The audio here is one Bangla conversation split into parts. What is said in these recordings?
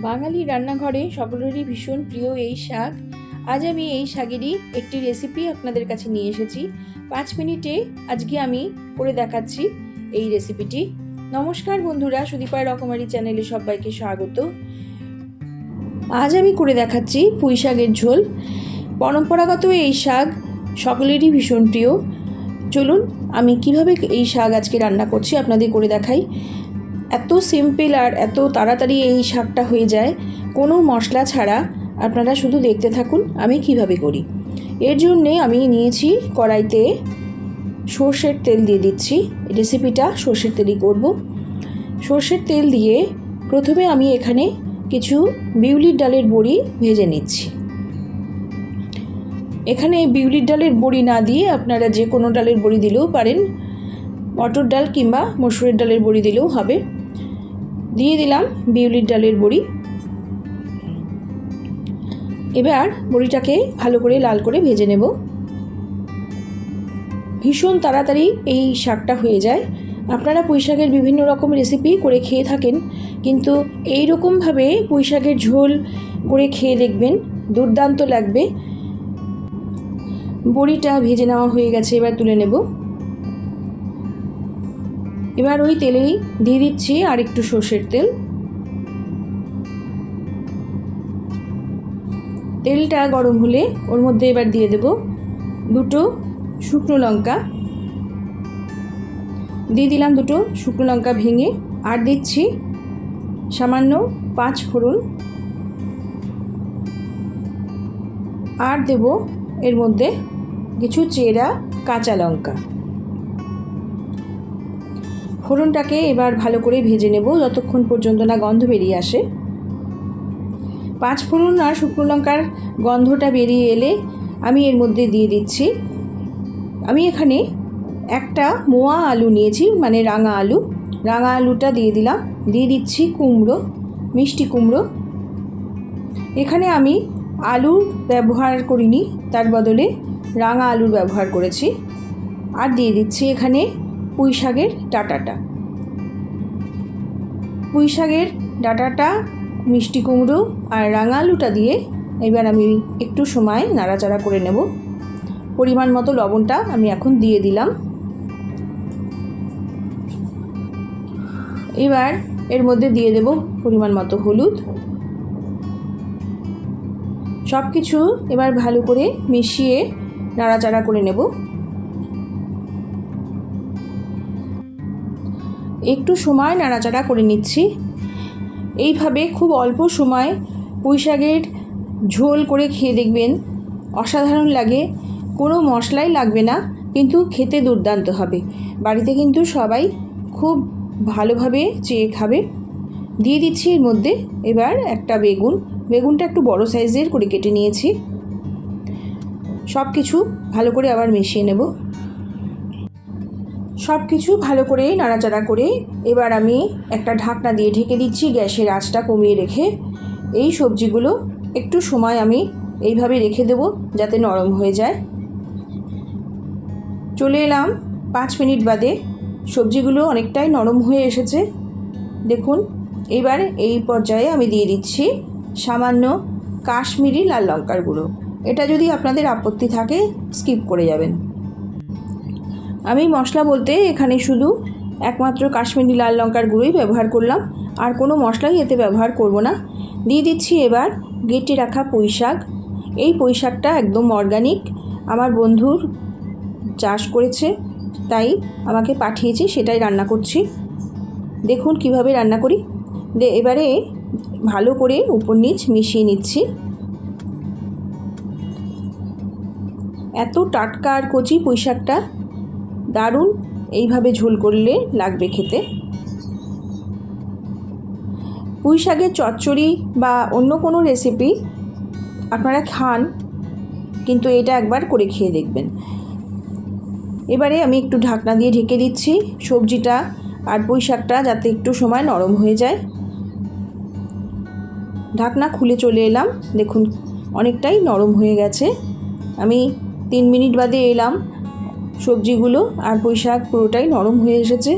বাঙালি রান্নাঘরে সকলেরই ভীষণ প্রিয় এই শাক। আজ আমি এই শাকেরই একটি রেসিপি আপনাদের কাছে নিয়ে এসেছি। 5 মিনিটে আজকে আমি করে দেখাচ্ছি এই রেসিপিটি। নমস্কার বন্ধুরা, সুদীপা রকমারি চ্যানেলে সবাইকে স্বাগত। আজ আমি করে দেখাচ্ছি পুঁই শাকের ঝোল। পরম্পরাগত এই শাক সকলেরই ভীষণ প্রিয়। চলুন আমি কিভাবে এই শাক আজকে রান্না করছি আপনাদের করে দেখাই। এত সিম্পল আর এত তাড়াতাড়ি এই শাকটা হয়ে যায়, কোনো মশলা ছাড়া। আপনারা শুধু দেখতে থাকুন আমি কিভাবে করি। এর জন্যে আমি নিয়েছি কড়াইতে সর্ষের তেল দিয়ে দিচ্ছি। রেসিপিটা সর্ষের তেলই করব। সর্ষের তেল দিয়ে প্রথমে আমি এখানে কিছু বিউলির ডালের বড়ি ভেজে নিচ্ছি। এখানে বিউলির ডালের বড়ি না দিয়ে আপনারা যে কোনো ডালের বড়ি দিলেও পারেন, মটর ডাল কিংবা মসুরের ডালের বড়ি দিলেও হবে। দিয়ে দিলাম বিউলির ডালের বড়ি। এবার বড়িটাকে ভালো করে লাল করে ভেজে নেব। ভীষণ তাড়াতাড়ি এই শাকটা হয়ে যায়। আপনারা পুঁই শাকের বিভিন্ন রকম রেসিপি করে খেয়ে থাকেন, কিন্তু এই রকমভাবে পুঁই শাকের ঝোল করে খেয়ে দেখবেন, দুর্দান্ত লাগবে। বড়িটা ভেজে নেওয়া হয়ে গেছে, এবার তুলে নেব। এবার ওই তেলেই দিয়ে দিচ্ছি আর একটু সর্ষের তেল। তেলটা গরম হলে ওর মধ্যে এবার দিয়ে দেব দুটো শুকনো লঙ্কা। দিয়ে দিলাম দুটো শুকনো লঙ্কা ভেঙে। আর দিচ্ছি সামান্য 5 ফোড়ন। আর দেব এর মধ্যে কিছু চেরা কাঁচা লঙ্কা। ফোড়নটাকে এবার ভালো করে ভেজে নেব যতক্ষণ পর্যন্ত না গন্ধ বেরিয়ে আসে। 5 ফোড়ন আর শুকনো লঙ্কার গন্ধটা বেরিয়ে এলে আমি এর মধ্যে দিয়ে দিচ্ছি, আমি এখানে একটা মোয়া আলু নিয়েছি, মানে রাঙা আলু। রাঙা আলুটা দিয়ে দিলাম। দিয়ে দিচ্ছি কুমড়ো, মিষ্টি কুমড়ো। এখানে আমি আলুর ব্যবহার করিনি, তার বদলে রাঙা আলুর ব্যবহার করেছি। আর দিয়ে দিচ্ছি এখানে পুঁই শাকের ডাঁটাটা। পুঁই শাকের ডাঁটাটা, মিষ্টি কুমড়ো আর রাঙা আলুটা দিয়ে এবার আমি একটু সময় নাড়াচাড়া করে নেব। পরিমাণ মতো লবণটা আমি এখন দিয়ে দিলাম। এবার এর মধ্যে দিয়ে দেব পরিমাণ মতো হলুদ। সব কিছু এবার ভালো করে মিশিয়ে নাড়াচাড়া করে নেব। একটু সময় নাড়াচাড়া করে নিচ্ছি। এইভাবে খুব অল্প সময় পুঁই শাকের ঝোল করে খেয়ে দেখবেন, অসাধারণ লাগে। কোনো মশলাই লাগবে না, কিন্তু খেতে দুর্দান্ত হবে। বাড়িতে কিন্তু সবাই খুব ভালোভাবে চেয়ে খাবে। দিয়ে দিচ্ছি এর মধ্যে এবার একটা বেগুন। বেগুনটা একটু বড় সাইজের করে কেটে নিয়েছি। সব কিছু ভালো করে আবার মিশিয়ে নেব। সব কিছু ভালো করে নাড়াচাড়া করে এবার আমি একটা ঢাকনা দিয়ে ঢেকে দিচ্ছি, গ্যাসের আঁচটা কমিয়ে রেখে। এই সবজিগুলো একটু সময় আমি এইভাবে রেখে দেব যাতে নরম হয়ে যায়। চলে এলাম 5 মিনিট বাদে। সবজিগুলো অনেকটাই নরম হয়ে এসেছে দেখুন। এবার এই পর্যায়ে আমি দিয়ে দিচ্ছি সামান্য কাশ্মীরি লাল লঙ্কার গুঁড়ো। এটা যদি আপনাদের আপত্তি থাকে স্কিপ করে যাবেন। আমি মশলা বলতে এখানে শুধু একমাত্র কাশ্মীরি লাল লঙ্কার গুঁড়োই ব্যবহার করলাম, আর কোনো মশলাই এতে ব্যবহার করব না। দিয়ে দিচ্ছি এবার কেটে রাখা পুঁই শাক। এই পুঁই শাকটা একদম অর্গানিক, আমার বন্ধুর চাষ করেছে, তাই আমাকে পাঠিয়েছে, সেটাই রান্না করছি। দেখুন কিভাবে রান্না করি। এবারে ভালো করে উপর নিচ মিশিয়ে নিচ্ছি। এত টাটকা আর কচি পুঁই শাকটা দারুণ, এইভাবে ঝোল করলে লাগবে খেতে। পুঁই শাকের চচ্চড়ি বা অন্য কোনো রেসিপি আপনারা খান, কিন্তু এটা একবার করে খেয়ে দেখবেন। এবারে আমি একটু ঢাকনা দিয়ে ঢেকে দিচ্ছি সবজিটা আর পুঁই শাকটা যাতে একটু সময় নরম হয়ে যায়। ঢাকনা খুলে চলে এলাম, দেখুন অনেকটাই নরম হয়ে গেছে। আমি 3 মিনিট বাদে এলাম, সবজিগুলো আর পুঁই শাক পুরোটাই নরম হয়ে এসেছে।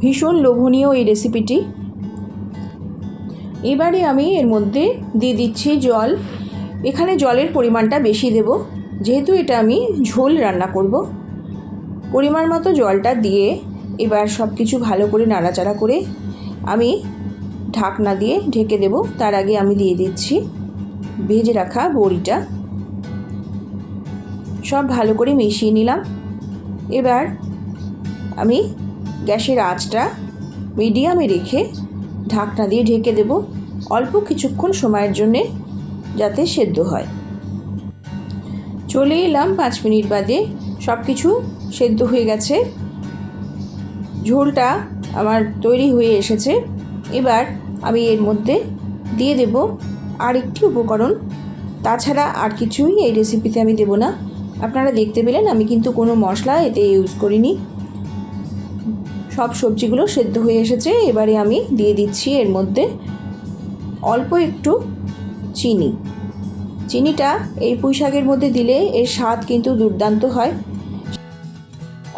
ভীষণ লোভনীয় এই রেসিপিটি। এবারে আমি এর মধ্যে দিয়ে দিচ্ছি জল। এখানে জলের পরিমাণটা বেশি দেব, যেহেতু এটা আমি ঝোল রান্না করব। পরিমাণ মতো জলটা দিয়ে এবার সব কিছু ভালো করে নাড়াচাড়া করে আমি ঢাকনা দিয়ে ঢেকে দেব। তার আগে আমি দিয়ে দিচ্ছি ভেজে রাখা বড়িটা। সব ভালো করে মিশিয়ে নিলাম। এবার আমি গ্যাসের আঁচটা মিডিয়ামে রেখে ঢাকনা দিয়ে ঢেকে দেব অল্প কিছুক্ষণ সময়ের জন্যে, যাতে সেদ্ধ হয়। চলে এলাম 5 মিনিট বাদে। সব কিছু সেদ্ধ হয়ে গেছে, ঝোলটা আমার তৈরি হয়ে এসেছে। এবার আমি এর মধ্যে দিয়ে দেব আরেকটি উপকরণ। তাছাড়া আর কিছুই এই রেসিপিতে আমি দেব না। আপনারা দেখতে পেলেন আমি কিন্তু কোনো মশলা এতে ইউজ করিনি। সব সবজিগুলো সেদ্ধ হয়ে এসেছে। এবারে আমি দিয়ে দিচ্ছি এর মধ্যে অল্প একটু চিনি। চিনিটা এই পুঁই শাকের মধ্যে দিলে এর স্বাদ কিন্তু দুর্দান্ত হয়।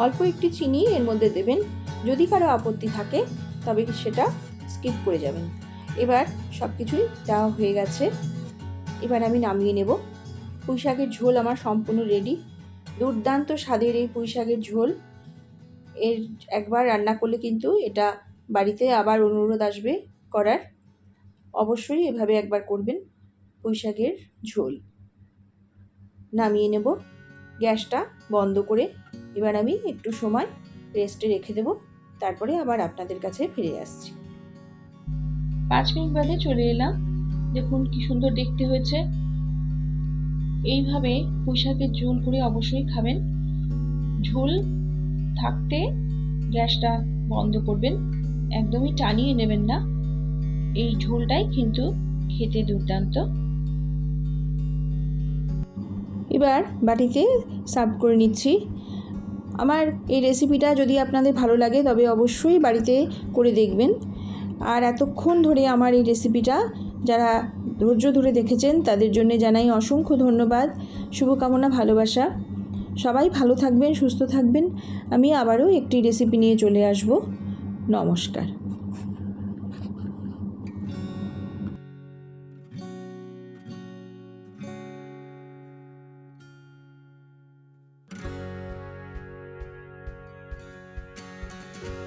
অল্প একটু চিনি এর মধ্যে দেবেন। যদি কারো আপত্তি থাকে তবে সেটা স্কিপ করে যাবেন। এবার সব কিছুই দেওয়া হয়ে গেছে। এবার আমি নামিয়ে নেব। পুঁই শাকের ঝোল আমার সম্পূর্ণ রেডি। দুর্দান্ত স্বাদের এই পুঁই শাকের ঝোল। এর একবার রান্না করলে কিন্তু এটা বাড়িতে আবার অনুরোধ আসবে করার। অবশ্যই এভাবে একবার করবেন পুঁই শাকের ঝোল। নামিয়ে নেব গ্যাসটা বন্ধ করে। এবার আমি একটু সময় রেস্টে রেখে দেব, তারপরে আবার আপনাদের কাছে ফিরে আসছি। 5 মিনিট বাদে চলে এলাম। দেখুন কি সুন্দর দেখতে হয়েছে। এইভাবে পুঁই শাকের ঝোল করে অবশ্যই খাবেন। ঝোল থাকতে গ্যাসটা বন্ধ করবেন, একদমই টানিয়ে নেবেন না। এই ঝোলটাই কিন্তু খেতে দুর্দান্ত। এবার বাটিতে সার্ভ করে নিচ্ছি। আমার এই রেসিপিটা যদি আপনাদের ভালো লাগে তবে অবশ্যই বাড়িতে করে দেখবেন। আর এতক্ষণ ধরে আমার এই রেসিপিটা যারা ধৈর্য ধরে দেখেছেন তাদের জন্য জানাই অসংখ্য ধন্যবাদ, শুভকামনা, ভালোবাসা। সবাই ভালো থাকবেন, সুস্থ থাকবেন। আমি আবারও একটি রেসিপি নিয়ে চলে আসব। নমস্কার।